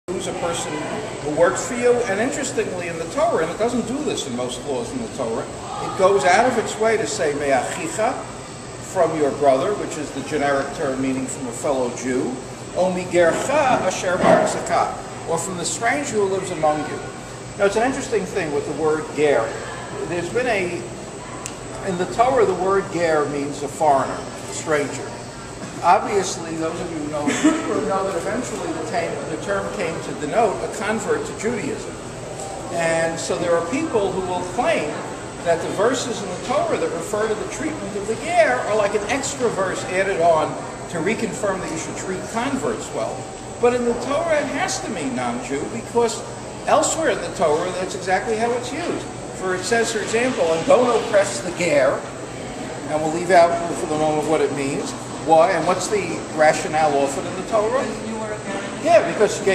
Who's a person who works for you? And interestingly, in the Torah, and it doesn't do this in most laws in the Torah, it goes out of its way to say me'achicha, from your brother, which is the generic term meaning from a fellow Jew, o migercha asher b'arzaka, or from the stranger who lives among you. Now, it's an interesting thing with the word ger. There's been in the Torah, the word ger means a foreigner, a stranger. Obviously, those of you who know Hebrew know that eventually the term came to denote a convert to Judaism. And so there are people who will claim that the verses in the Torah that refer to the treatment of the ger are like an extra verse added on to reconfirm that you should treat converts well. But in the Torah, it has to mean non-Jew, because elsewhere in the Torah, that's exactly how it's used. For it says, for example, and don't oppress the ger, and we'll leave out for the moment what it means. Why? And what's the rationale offered in the Torah? You were Yeah, because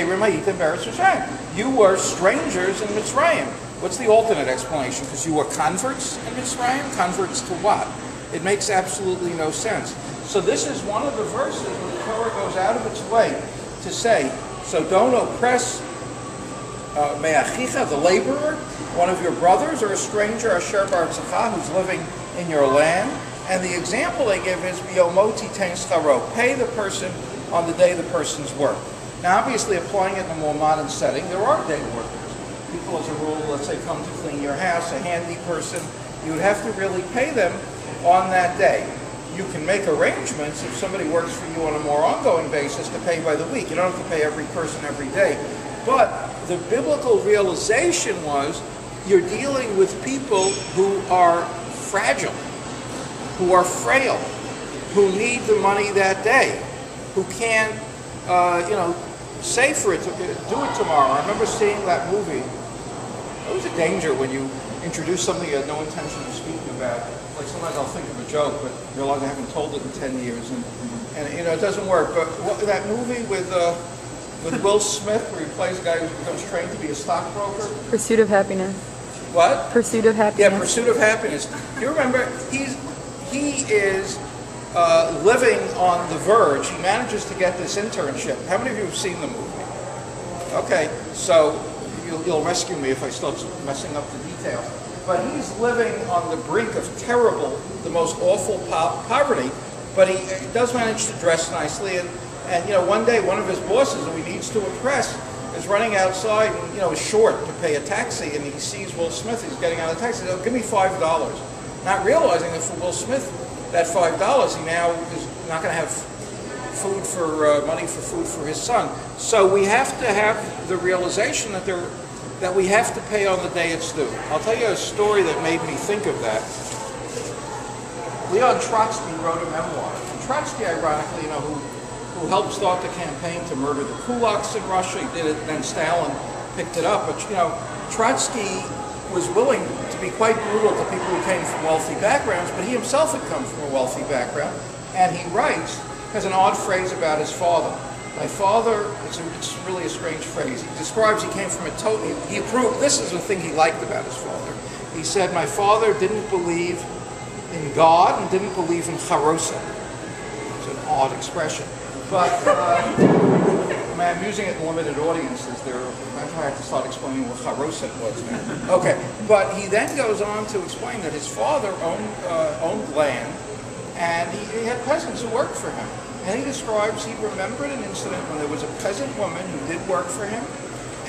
you were strangers in Mitzrayim. What's the alternate explanation? Because you were converts in Mitzrayim? Converts to what? It makes absolutely no sense. So this is one of the verses where the Torah goes out of its way to say, so don't oppress me'achicha, the laborer, one of your brothers, or a stranger, asher b'arzaka, who's living in your land. And the example they give is biyomoti tein scharo, pay the person on the day the person's work. Now, obviously, applying it in a more modern setting, there are day workers. People, as a rule, let's say, come to clean your house, a handy person. You would have to really pay them on that day. You can make arrangements if somebody works for you on a more ongoing basis to pay by the week. You don't have to pay every person every day. But the biblical realization was you're dealing with people who are fragile, who are frail, who need the money that day, who can't, save for it, do it tomorrow. I remember seeing that movie. It was a danger when you introduce something you had no intention of speaking about. Like sometimes I'll think of a joke, but realize I haven't told it in 10 years, and it doesn't work. But that movie with Will Smith, where he plays a guy who becomes trained to be a stockbroker. Pursuit of Happiness. What? Pursuit of Happiness. Yeah, Pursuit of Happiness. You remember, he is living on the verge. He manages to get this internship. How many of you have seen the movie? Okay, so you'll rescue me if I start messing up the details. But he's living on the brink of terrible, the most awful poverty, but he does manage to dress nicely. And one day, one of his bosses, who he needs to impress, is running outside and, is short to pay a taxi, and he sees Will Smith. He's getting out of the taxi. He says, give me $5. Not realizing that for Will Smith, that $5, he now is not going to have money for food for his son. So we have to have the realization that we have to pay on the day it's due. I'll tell you a story that made me think of that. Leon Trotsky wrote a memoir. And Trotsky, ironically, who helped start the campaign to murder the kulaks in Russia. He did it, and then Stalin picked it up. But Trotsky was willing to be quite brutal to people who came from wealthy backgrounds, but he himself had come from a wealthy background. And he writes, has an odd phrase about his father. My father, it's really a strange phrase. He describes he came from he approved, this is the thing he liked about his father. He said, my father didn't believe in God and didn't believe in charoset. It's an odd expression. But I'm using it in limited audiences. I have to start explaining what charoset was now. Okay, but he then goes on to explain that his father owned land, and he had peasants who worked for him. And he describes, he remembered an incident when there was a peasant woman who did work for him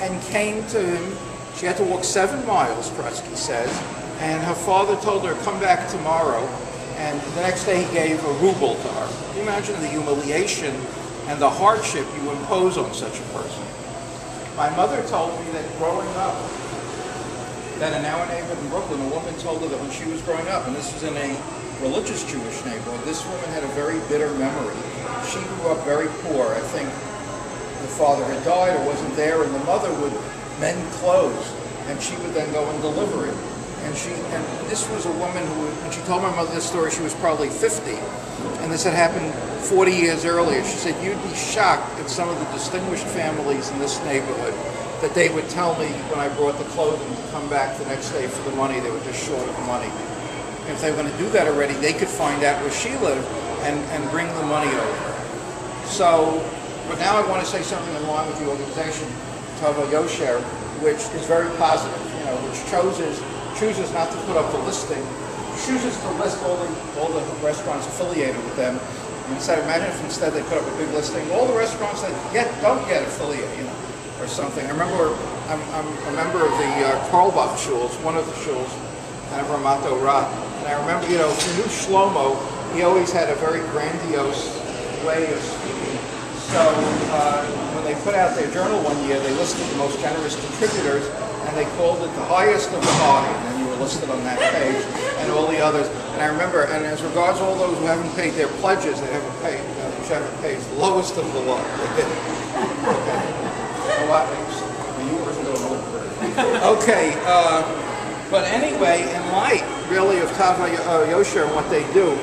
and came to him. She had to walk 7 miles, Trotsky says, and her father told her, come back tomorrow. And the next day he gave a ruble to her. Can you imagine the humiliation and the hardship you impose on such a person? My mother told me that growing up, that in our neighborhood in Brooklyn, a woman told her that when she was growing up, and this was in a religious Jewish neighborhood, this woman had a very bitter memory. She grew up very poor. I think the father had died or wasn't there, and the mother would mend clothes, and she would then go and deliver it. And this was a woman who, when she told my mother this story, she was probably 50, and this had happened 40 years earlier. She said, you'd be shocked at some of the distinguished families in this neighborhood that they would tell me when I brought the clothing to come back the next day for the money. They were just short of money. And if they were going to do that already, they could find out where she lived and bring the money over. So, but now I want to say something in line with the organization. Tava Yosher, which is very positive, which chooses not to put up the listing, chooses to list all the restaurants affiliated with them. And instead, imagine if instead they put up a big listing, all the restaurants that don't get affiliated, or something. I remember I'm a member of the Karlbach shuls, one of the shuls, kind of Ramat Ora. And I remember, if you knew Shlomo, he always had a very grandiose way of speaking. So when they put out their journal one year, they listed the most generous contributors, and they called it the highest of the high, and you were listed on that page, and all the others. And I remember, and as regards all those who haven't paid their pledges, they haven't paid, which haven't paid, the lowest of the low. They did. Okay. A lot. Okay. But anyway, in light, really, of Tava Yosher and what they do,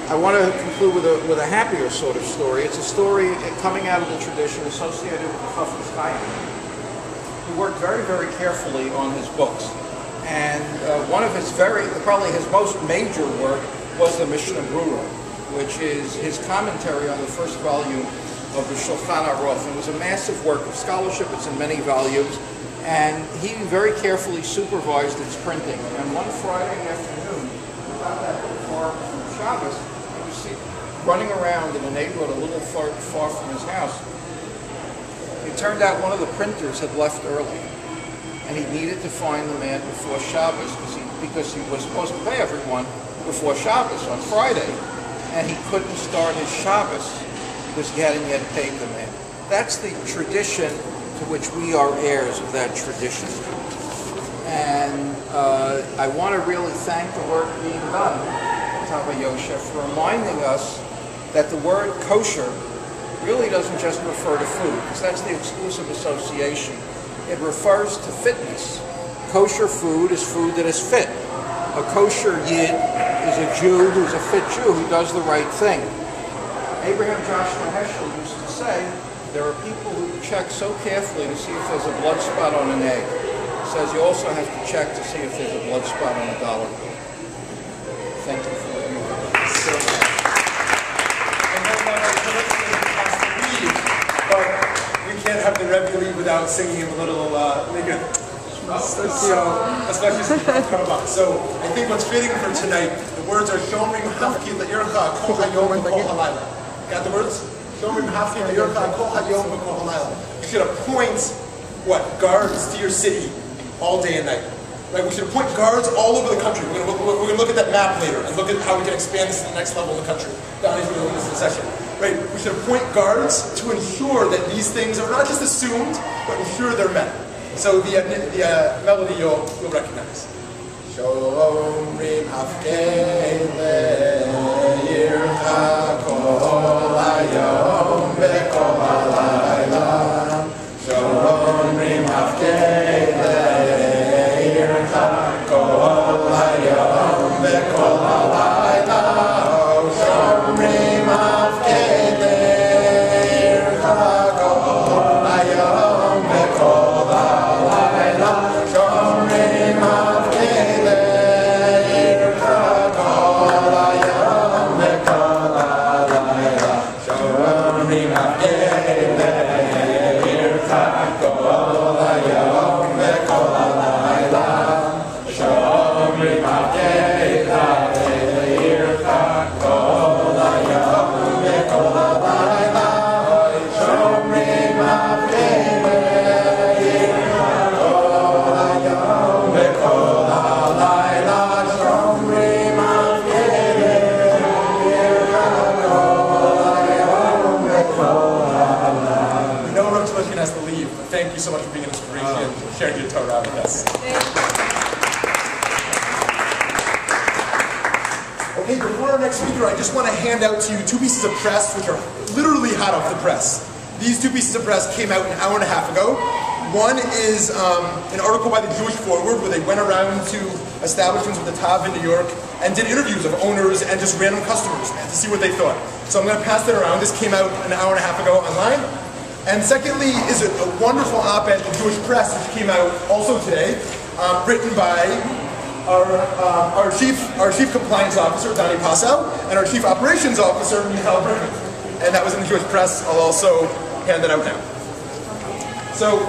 I want to conclude with a happier sort of story. It's a story coming out of the tradition associated with the Chafetz Chaim. He worked very, very carefully on his books. And one of his probably his most major work was the Mishnah Brura, which is his commentary on the first volume of the Shulchan Aruch. It was a massive work of scholarship. It's in many volumes. And he very carefully supervised its printing. And one Friday afternoon, about that far from Shabbos, he was running around in a neighborhood a little far from his house. It turned out one of the printers had left early, and he needed to find the man before Shabbos because he was supposed to pay everyone before Shabbos on Friday, and he couldn't start his Shabbos because he hadn't yet paid the man. That's the tradition to which we are heirs of that tradition. And I want to really thank the work being done, Tava Yosher, for reminding us that the word kosher really doesn't just refer to food, because that's the exclusive association. It refers to fitness. Kosher food is food that is fit. A kosher yid is a Jew who's a fit Jew who does the right thing. Abraham Joshua Heschel used to say, there are people who check so carefully to see if there's a blood spot on an egg. He says you also have to check to see if there's a blood spot on a dollar bill. Thank you for letting me so, I know my Philippians has to leave, but we can't have the Rebbe leave without singing him a little niggun. Especially since Karlbach. So I think what's fitting for tonight, the words are Shomrim Hafki Le'ircha Kol Hayom V'Kol Halayla. Got the words? Shomrim Hafki Le'ircha Kol Hayom V'Kol Halayla. You should appoint, guards to your city all day and night. Right? We should appoint guards all over the country. We're going to look at that map later and look at how we can expand this to the next level in the country. Donnie's going to look at this in a session. Right? We should appoint guards to ensure that these things are not just assumed, but ensure they're met. So the melody you'll recognize. Shomrim Hafkei Le'ircha Kol Hayom V'Kol Halayla. Shomrim Hafkei Le'ircha Kol Hayom V'Kol Halayla. Shomrim Hafkei Le'ircha Kol Hayom V'Kol Halayla. Shomrim Hafkei Le'ircha Kol Hayom V'Kol Halayla. Shomrim Hafkei Le'ircha Kol Hayom V'Kol Halayla. Shomrim Hafkei Le'ircha Kol Hayom V'Kol Halayla. Shomrim Hafkei Le'ircha Kol Hayom V'Kol Halayla. Shomrim Hafkei Le'ircha Kol Hayom V'Kol Halayla. We know Rav Tzlishkin has to leave, but thank you so much for being an inspiration and sharing your Torah with us. Okay, before our next speaker, I just want to hand out to you two pieces of press, which are literally hot off the press. These two pieces of press came out an hour and a half ago. One is an article by the Jewish Forward, where they went around to establishments with the Tav in New York and did interviews of owners and just random customers, man, to see what they thought. So I'm going to pass that around. This came out an hour and a half ago online. And secondly is a wonderful op-ed in the Jewish Press, which came out also today, written by our chief compliance officer, Donnie Passow, and our chief operations officer, Michal Berman. And that was in the Jewish Press. I'll also hand it out now. So.